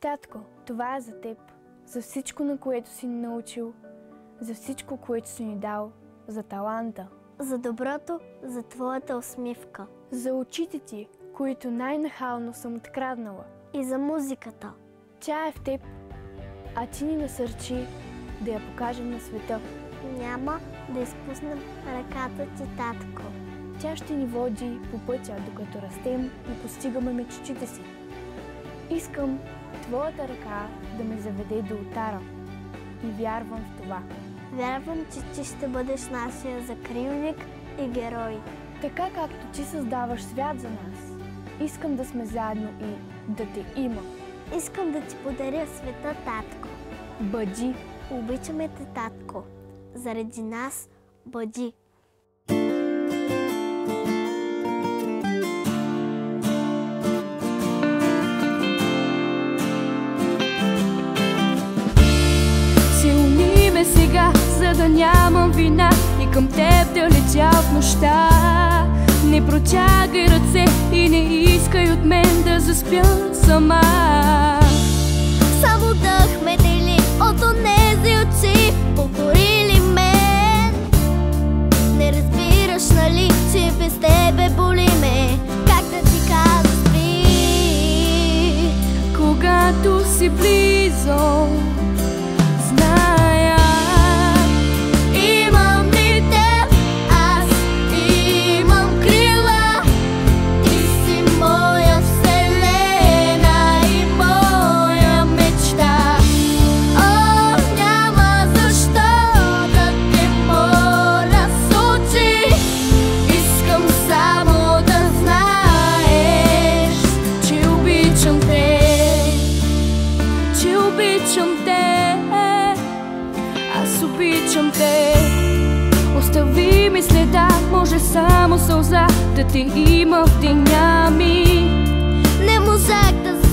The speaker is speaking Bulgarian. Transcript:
Татко, това е за теб, за всичко, на което си ни научил, за всичко, което си ни дал, за таланта. За доброто, за твоята усмивка. За очите ти, които най-нахално съм откраднала. И за музиката. Тя е в теб, а ти ни насърчи да я покажем на света. Няма да изпуснем ръката ти, татко. Тя ще ни води по пътя, докато растем и постигаме мечтите си. Искам твоята ръка да ме заведе до ултара и вярвам в това. Вярвам, че ти ще бъдеш нашия закрилник и герой. Така както ти създаваш свят за нас, искам да сме заедно и да те има. Искам да ти подаря света, татко. Бъди! Обичаме те, татко. Заради нас бъди! Силни ме сега, за да нямам вина и към теб да летя в нощта. Не протягай ръце и не искай от мен да заспя сама. Само дъх ме дели от онези очи, покорили мен. Не разбираш, нали, че без тебе боли ме. Как да ти кажа, спри? Когато си близо, зная, имам ли теб, аз имам крила. Ти си моя вселена и моя мечта. О, няма защо да те моля с очи. Искам само да знаеш, че обичам те, че обичам те. Аз обичам те. Остави ми следа, може само сълза да те има в деня ми. не можах да